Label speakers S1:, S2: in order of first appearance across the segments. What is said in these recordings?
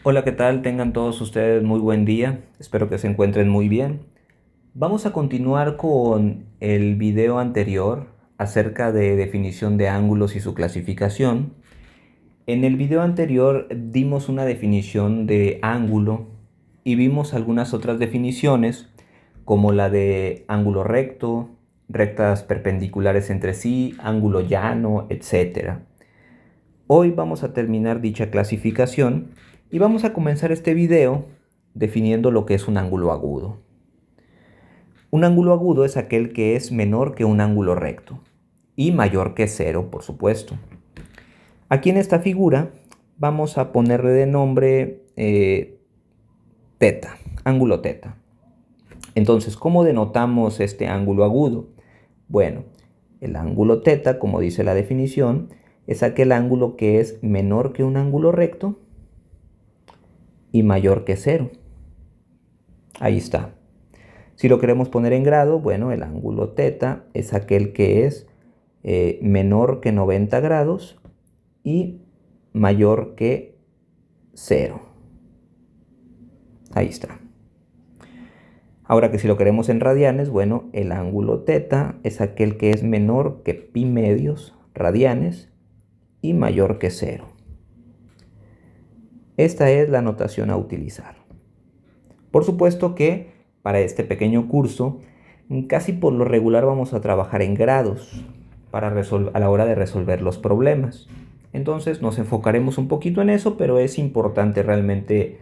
S1: Hola, ¿qué tal? Tengan todos ustedes muy buen día. Espero que se encuentren muy bien. Vamos a continuar con el video anterior acerca de definición de ángulos y su clasificación. En el video anterior dimos una definición de ángulo y vimos algunas otras definiciones como la de ángulo recto, rectas perpendiculares entre sí, ángulo llano, etc. Hoy vamos a terminar dicha clasificación y vamos a comenzar este video definiendo lo que es un ángulo agudo. Un ángulo agudo es aquel que es menor que un ángulo recto y mayor que cero, por supuesto. Aquí en esta figura vamos a ponerle de nombre teta, ángulo teta. Entonces, ¿cómo denotamos este ángulo agudo? Bueno, el ángulo teta, como dice la definición, es aquel ángulo que es menor que un ángulo recto y mayor que cero. Ahí está. Si lo queremos poner en grado, bueno, el ángulo teta es aquel que es menor que 90 grados y mayor que cero. Ahí está. Ahora que si lo queremos en radianes, bueno, el ángulo teta es aquel que es menor que pi medios radianes y mayor que cero. Esta es la notación a utilizar. Por supuesto que para este pequeño curso, casi por lo regular vamos a trabajar en grados a la hora de resolver los problemas. Entonces nos enfocaremos un poquito en eso, pero es importante realmente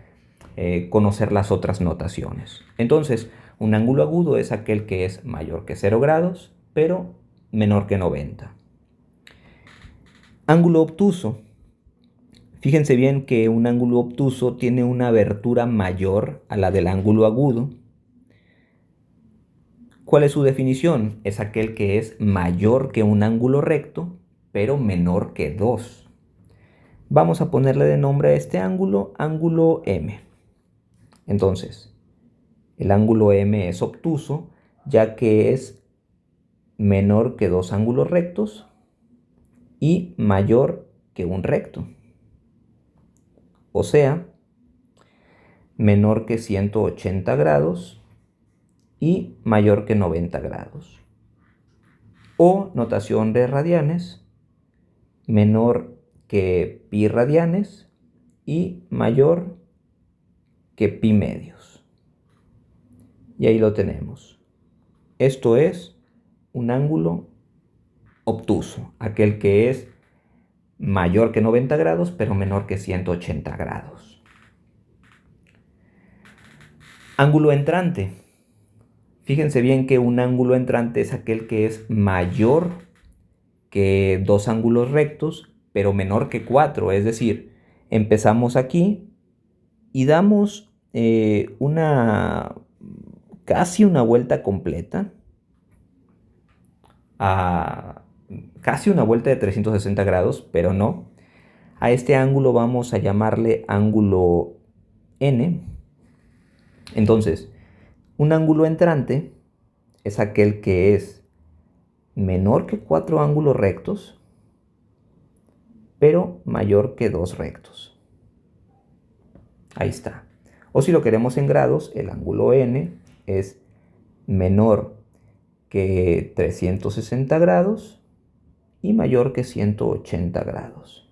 S1: conocer las otras notaciones. Entonces, un ángulo agudo es aquel que es mayor que 0 grados, pero menor que 90. Ángulo obtuso. Fíjense bien que un ángulo obtuso tiene una abertura mayor a la del ángulo agudo. ¿Cuál es su definición? Es aquel que es mayor que un ángulo recto, pero menor que 2. Vamos a ponerle de nombre a este ángulo, ángulo M. Entonces, el ángulo M es obtuso, ya que es menor que dos ángulos rectos y mayor que un recto. O sea, menor que 180 grados y mayor que 90 grados. O notación de radianes, menor que pi radianes y mayor que pi medios. Y ahí lo tenemos. Esto es un ángulo obtuso, aquel que es mayor que 90 grados, pero menor que 180 grados. Ángulo entrante. Fíjense bien que un ángulo entrante es aquel que es mayor que dos ángulos rectos, pero menor que 4. Es decir, empezamos aquí y damos casi una vuelta completa, a casi una vuelta de 360 grados, pero no. A este ángulo vamos a llamarle ángulo N. Entonces, un ángulo entrante es aquel que es menor que 4 ángulos rectos, pero mayor que 2 rectos. Ahí está. O si lo queremos en grados, el ángulo N es menor que 360 grados y mayor que 180 grados.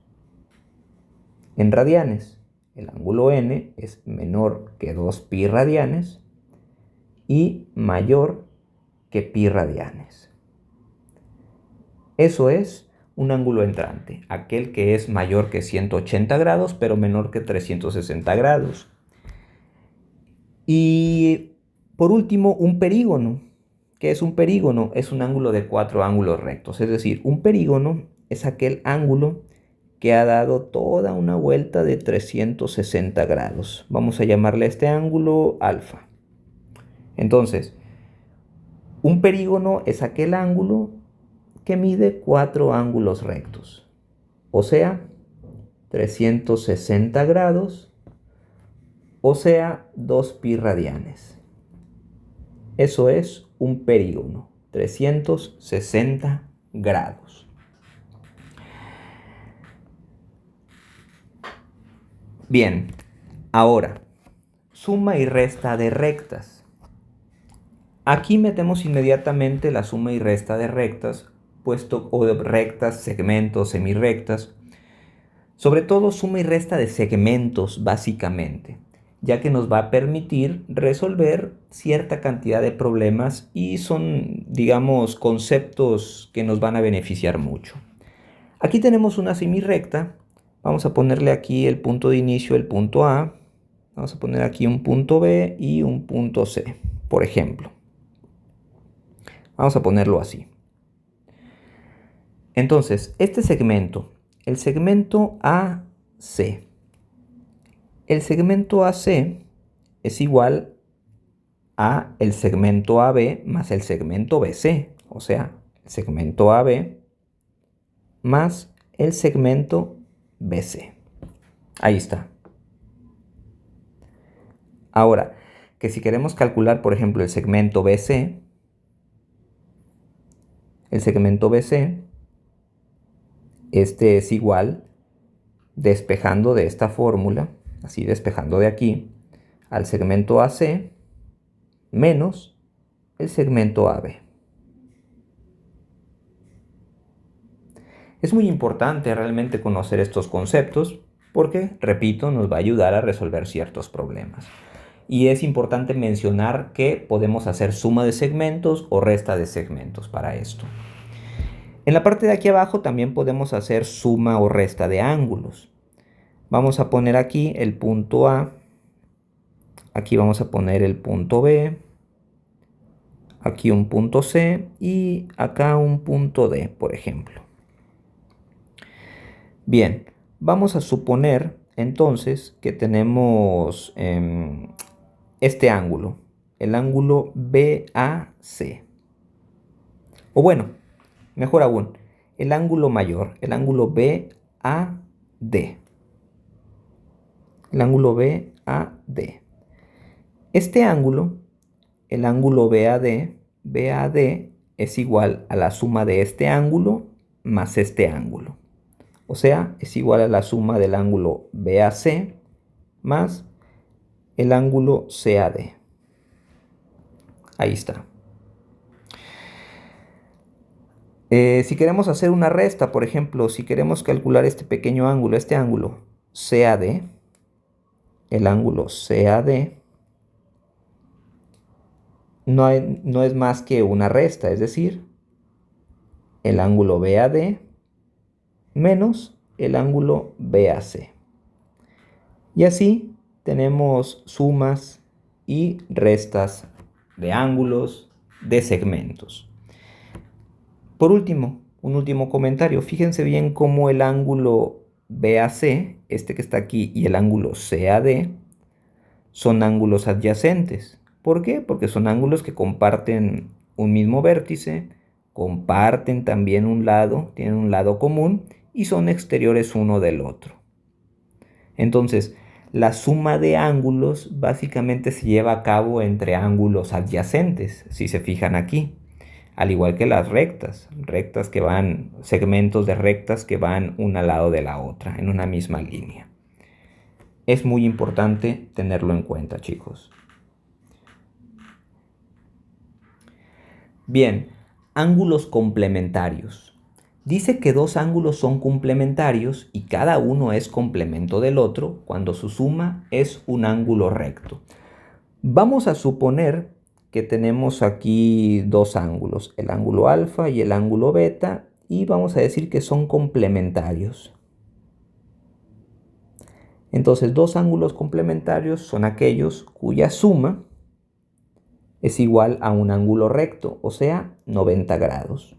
S1: En radianes, el ángulo N es menor que 2 pi radianes y mayor que pi radianes. Eso es un ángulo entrante, aquel que es mayor que 180 grados, pero menor que 360 grados. Y por último, un perígono. ¿Qué es un perígono? Es un ángulo de 4 ángulos rectos. Es decir, un perígono es aquel ángulo que ha dado toda una vuelta de 360 grados. Vamos a llamarle a este ángulo alfa. Entonces, un perígono es aquel ángulo que mide 4 ángulos rectos, o sea, 360 grados, o sea, 2 pi radianes. Eso es un perígono, 360 grados. Bien, Ahora, suma y resta de rectas. Aquí metemos inmediatamente la suma y resta de rectas, o de rectas, segmentos, semirrectas. Sobre todo suma y resta de segmentos, básicamente, ya que nos va a permitir resolver cierta cantidad de problemas y son, digamos, conceptos que nos van a beneficiar mucho. Aquí tenemos una semirrecta. Vamos a ponerle aquí el punto de inicio, el punto A. Vamos a poner aquí un punto B y un punto C, por ejemplo. Vamos a ponerlo así. Entonces, este segmento, el segmento AC. El segmento AC es igual a el segmento AB más el segmento BC. O sea, el segmento AB más el segmento BC. Ahí está. Ahora, que si queremos calcular, por ejemplo, el segmento BC este es igual, despejando de esta fórmula, así despejando de aquí, al segmento AC menos el segmento AB. Es muy importante realmente conocer estos conceptos porque, repito, nos va a ayudar a resolver ciertos problemas. Y es importante mencionar que podemos hacer suma de segmentos o resta de segmentos para esto. En la parte de aquí abajo también podemos hacer suma o resta de ángulos. Vamos a poner aquí el punto A, aquí vamos a poner el punto B, aquí un punto C y acá un punto D, por ejemplo. Bien, vamos a suponer entonces que tenemos este ángulo, el ángulo BAC. O bueno, mejor aún, el ángulo mayor, el ángulo BAD. El ángulo BAD. Este ángulo, el ángulo BAD es igual a la suma de este ángulo más este ángulo. O sea, es igual a la suma del ángulo BAC más el ángulo CAD. Ahí está. Si queremos hacer una resta, por ejemplo, si queremos calcular este pequeño ángulo, este ángulo CAD, el ángulo CAD no es más que una resta, es decir, el ángulo BAD menos el ángulo BAC. Y así tenemos sumas y restas de ángulos, de segmentos. Por último, un último comentario. Fíjense bien cómo el ángulo BAC, este que está aquí, y el ángulo CAD son ángulos adyacentes. ¿Por qué? Porque son ángulos que comparten un mismo vértice, comparten también un lado, tienen un lado común y son exteriores uno del otro. Entonces, la suma de ángulos básicamente se lleva a cabo entre ángulos adyacentes, si se fijan aquí. Al igual que las rectas que van, segmentos de rectas que van una al lado de la otra, en una misma línea. Es muy importante tenerlo en cuenta, chicos. Bien, ángulos complementarios. Dice que dos ángulos son complementarios y cada uno es complemento del otro cuando su suma es un ángulo recto. Vamos a suponer que tenemos aquí dos ángulos, el ángulo alfa y el ángulo beta, y vamos a decir que son complementarios. Entonces, dos ángulos complementarios son aquellos cuya suma es igual a un ángulo recto, o sea, 90 grados.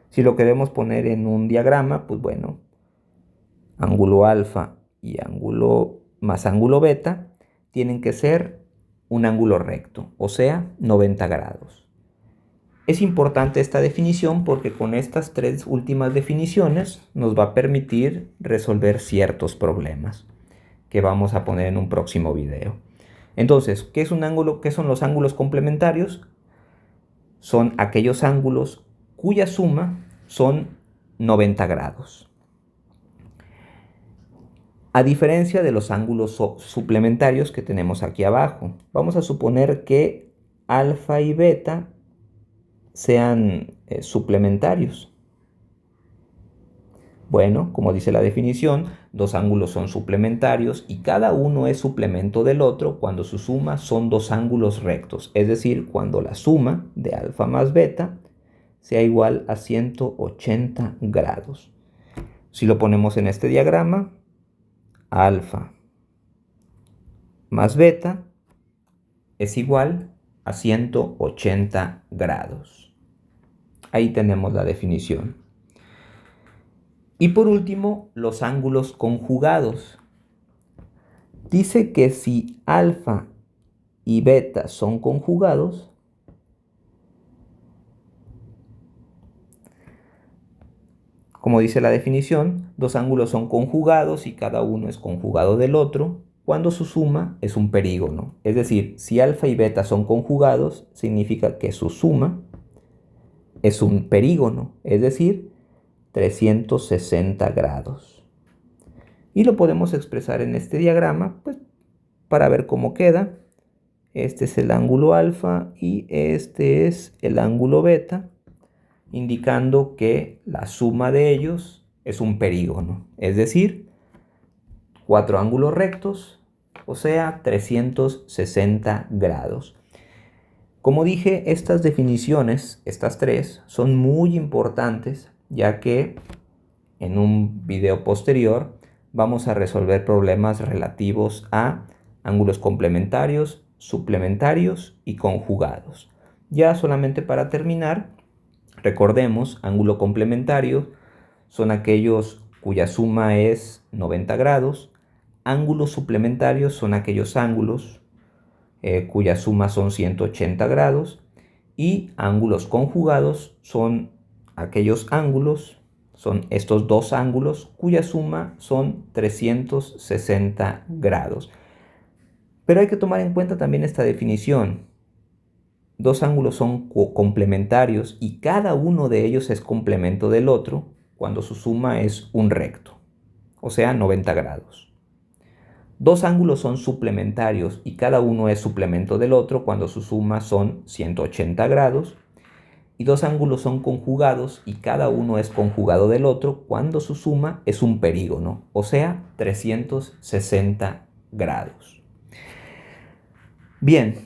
S1: Si lo queremos poner en un diagrama, pues bueno, ángulo alfa y ángulo más ángulo beta tienen que ser un ángulo recto, o sea, 90 grados. Es importante esta definición porque con estas tres últimas definiciones nos va a permitir resolver ciertos problemas que vamos a poner en un próximo video. Entonces, ¿qué es un ángulo? ¿Qué son los ángulos complementarios? Son aquellos ángulos cuya suma son 90 grados. A diferencia de los ángulos suplementarios que tenemos aquí abajo, vamos a suponer que alfa y beta sean suplementarios. Bueno, como dice la definición, dos ángulos son suplementarios y cada uno es suplemento del otro cuando su suma son dos ángulos rectos, es decir, cuando la suma de alfa más beta sea igual a 180 grados. Si lo ponemos en este diagrama, alfa más beta es igual a 180 grados. Ahí tenemos la definición. Y por último, los ángulos conjugados. Dice que si alfa y beta son conjugados, como dice la definición, dos ángulos son conjugados y cada uno es conjugado del otro cuando su suma es un perígono. Es decir, si alfa y beta son conjugados, significa que su suma es un perígono, es decir, 360 grados. Y lo podemos expresar en este diagrama, pues, para ver cómo queda. Este es el ángulo alfa y este es el ángulo beta, indicando que la suma de ellos es un perígono, es decir, cuatro ángulos rectos, o sea, 360 grados. Como dije, estas definiciones, estas tres, son muy importantes, ya que en un video posterior vamos a resolver problemas relativos a ángulos complementarios, suplementarios y conjugados. Ya solamente para terminar, recordemos, ángulo complementario son aquellos cuya suma es 90 grados, ángulos suplementarios son aquellos ángulos cuya suma son 180 grados y ángulos conjugados son aquellos ángulos, son estos dos ángulos cuya suma son 360 grados. Pero hay que tomar en cuenta también esta definición. Dos ángulos son complementarios y cada uno de ellos es complemento del otro cuando su suma es un recto, o sea, 90 grados. Dos ángulos son suplementarios y cada uno es suplemento del otro cuando su suma son 180 grados. Y dos ángulos son conjugados y cada uno es conjugado del otro cuando su suma es un perígono, o sea, 360 grados. Bien,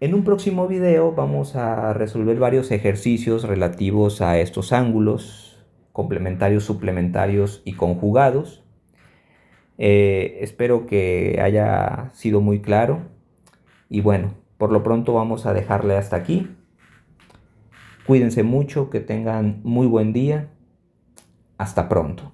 S1: en un próximo video vamos a resolver varios ejercicios relativos a estos ángulos complementarios, suplementarios y conjugados. Espero que haya sido muy claro y bueno, por lo pronto vamos a dejarle hasta aquí. Cuídense mucho, que tengan muy buen día. Hasta pronto.